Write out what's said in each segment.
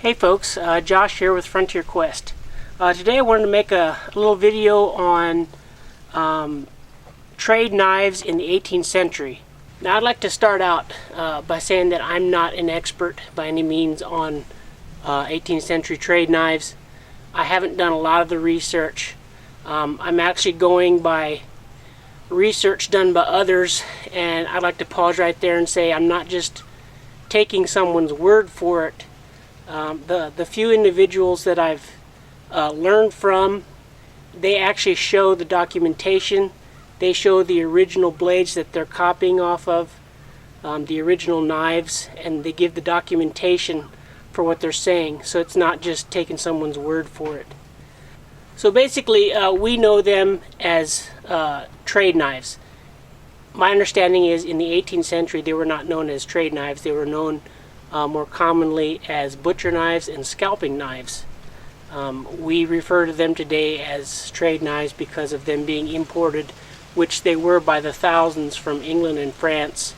Hey folks, Josh here with Frontier Quest. Today I wanted to make a little video on trade knives in the 18th century. Now I'd like to start out by saying that I'm not an expert by any means on 18th century trade knives. I haven't done a lot of the research. I'm actually going by research done by others, and I'd like to pause right there and say I'm not just taking someone's word for it. The few individuals that I've learned from, they actually show the documentation. They show the original blades that they're copying off of, the original knives, and they give the documentation for what they're saying. So it's not just taking someone's word for it. So basically, we know them as trade knives. My understanding is in the 18th century they were not known as trade knives. They were known more commonly as butcher knives and scalping knives. We refer to them today as trade knives because of them being imported, which they were by the thousands from England and France.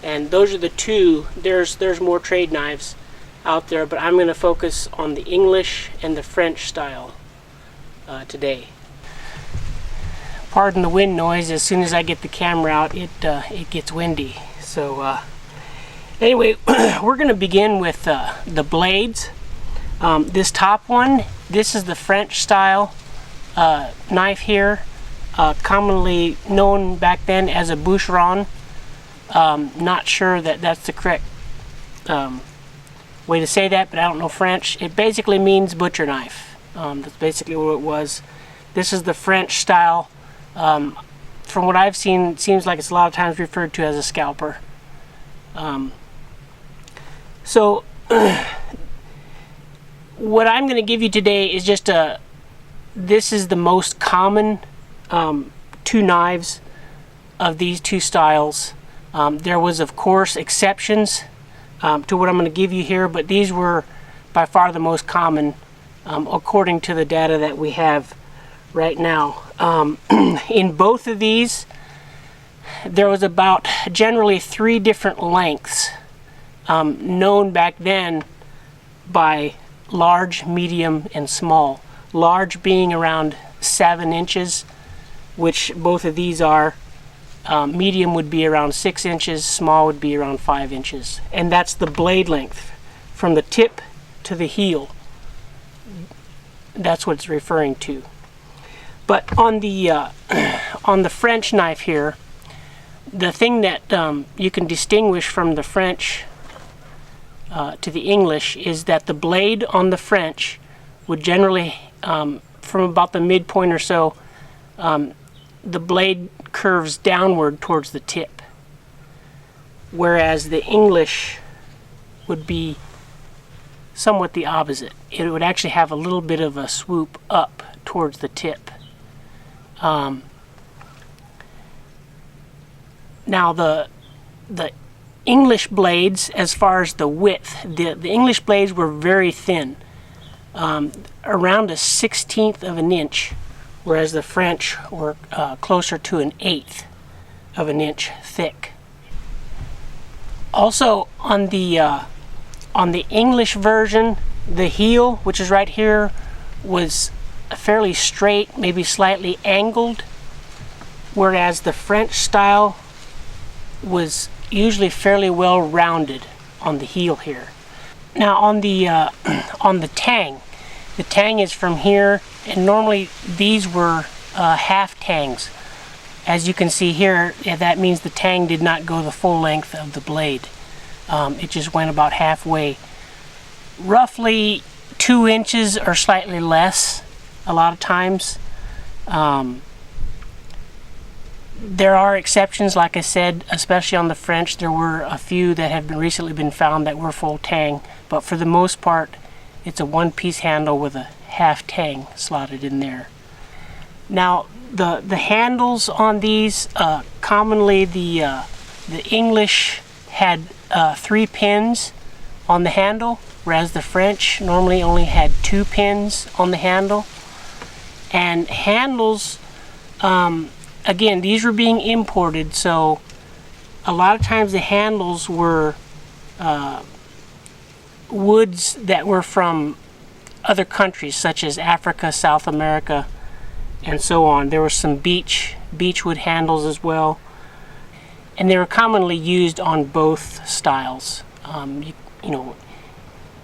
And those are the two. There's more trade knives out there, but I'm going to focus on the English and the French style today. Pardon the wind noise. As soon as I get the camera out, it gets windy. So anyway, we're going to begin with the blades. This top one, this is the French style knife here, commonly known back then as a bûcheron. Not sure that that's the correct way to say that, but I don't know French. It basically means butcher knife. That's basically what it was. This is the French style. From what I've seen, it seems like it's a lot of times referred to as a scalper. So what I'm going to give you today is just this is the most common two knives of these two styles. There was of course exceptions to what I'm going to give you here, but these were by far the most common according to the data that we have right now. In both of these there was about generally 3 different lengths known back then by large, medium, and small. Large being around 7 inches, which both of these are. Medium would be around 6 inches, small would be around 5 inches. And that's the blade length from the tip to the heel. That's what it's referring to. But on the French knife here, the thing that you can distinguish from the French to the English is that the blade on the French would generally, from about the midpoint or so, the blade curves downward towards the tip, whereas the English would be somewhat the opposite. It would actually have a little bit of a swoop up towards the tip. Now the English blades, as far as the width, the English blades were very thin, around a 1/16 of an inch, whereas the French were closer to an 1/8 of an inch thick. Also on the English version, the heel, which is right here, was fairly straight, maybe slightly angled, whereas the French style was usually fairly well rounded on the heel here. Now on the Tang, the Tang is from here, and normally these were half tangs. As you can see here, that means the Tang did not go the full length of the blade. It just went about halfway, roughly 2 inches or slightly less a lot of times. There are exceptions, like I said, especially on the French. There were a few that have recently been found that were full Tang, but for the most part it's a one-piece handle with a half Tang slotted in there. Now the handles on these, commonly the English had 3 pins on the handle, whereas the French normally only had 2 pins on the handle. And handles, again, these were being imported, so a lot of times the handles were woods that were from other countries such as Africa, South America, and so on. There were some beechwood handles as well, and they were commonly used on both styles, you know,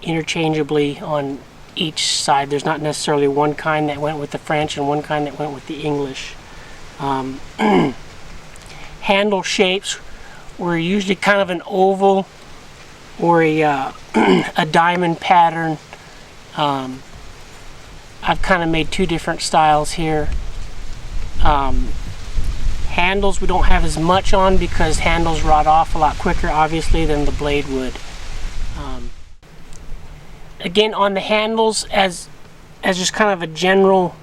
interchangeably on each side. There's not necessarily one kind that went with the French and one kind that went with the English. Handle shapes were usually kind of an oval or a diamond pattern. I've kind of made two different styles here. Handles we don't have as much on because handles rot off a lot quicker, obviously, than the blade would. Again, on the handles, as just kind of a general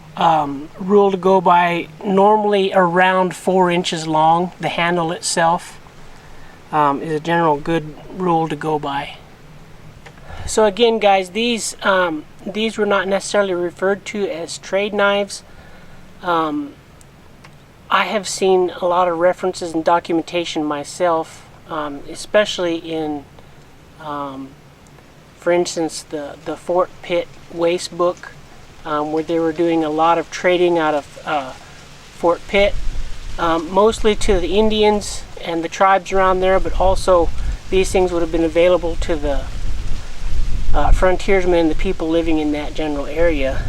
rule to go by, normally around 4 inches long. The handle itself is a general good rule to go by. So again, guys, these were not necessarily referred to as trade knives. I have seen a lot of references and documentation myself, especially in, for instance, the Fort Pitt Waste book, where they were doing a lot of trading out of Fort Pitt, mostly to the Indians and the tribes around there, but also these things would have been available to the frontiersmen and the people living in that general area.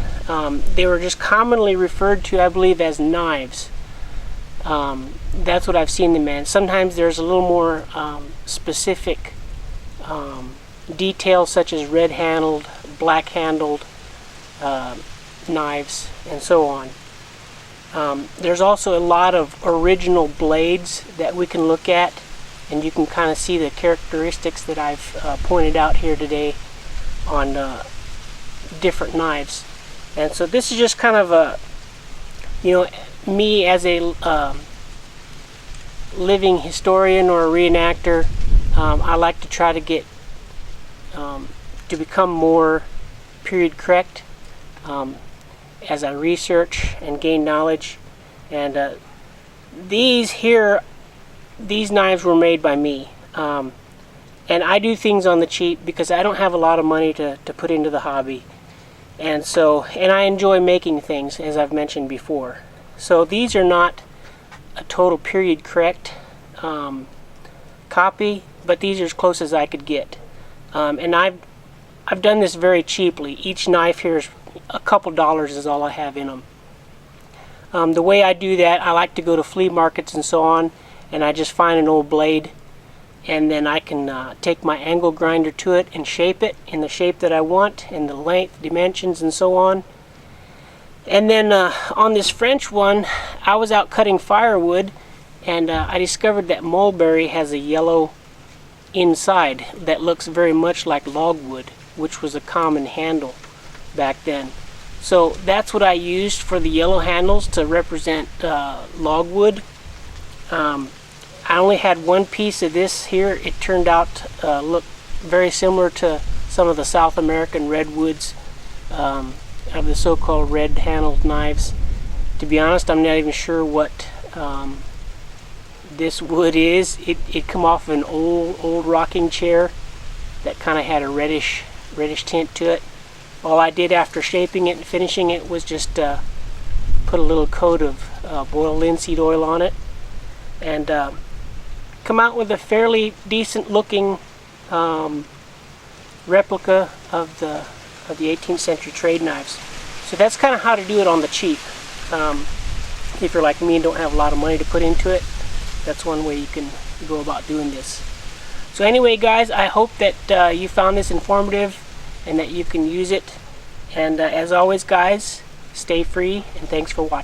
They were just commonly referred to, I believe, as knives. That's what I've seen them as. Sometimes there's a little more specific details, such as red-handled, black-handled knives, and so on. There's also a lot of original blades that we can look at, and you can kind of see the characteristics that I've pointed out here today on different knives. And so this is just kind of a, you know, me as a living historian or a reenactor. I like to try to get to become more period correct as I research and gain knowledge. And these knives were made by me. And I do things on the cheap because I don't have a lot of money to put into the hobby. And I enjoy making things, as I've mentioned before. So these are not a total period correct copy, but these are as close as I could get. And I've done this very cheaply. Each knife here is a couple dollars is all I have in them. The way I do that, I like to go to flea markets and so on, and I just find an old blade, and then I can take my angle grinder to it and shape it in the shape that I want, and the length, dimensions, and so on. And then on this French one, I was out cutting firewood, and I discovered that mulberry has a yellow inside that looks very much like logwood, which was a common handle back then. So that's what I used for the yellow handles to represent logwood. I only had one piece of this here. It turned out look very similar to some of the South American redwoods of the so-called red-handled knives. To be honest, I'm not even sure what this wood is. It come off of an old rocking chair that kind of had a reddish tint to it. All I did after shaping it and finishing it was just put a little coat of boiled linseed oil on it, and come out with a fairly decent looking replica of the 18th century trade knives. So that's kind of how to do it on the cheap. If you're like me and don't have a lot of money to put into it, that's one way you can go about doing this. So anyway, guys, I hope that you found this informative and that you can use it. And as always, guys, stay free, and thanks for watching.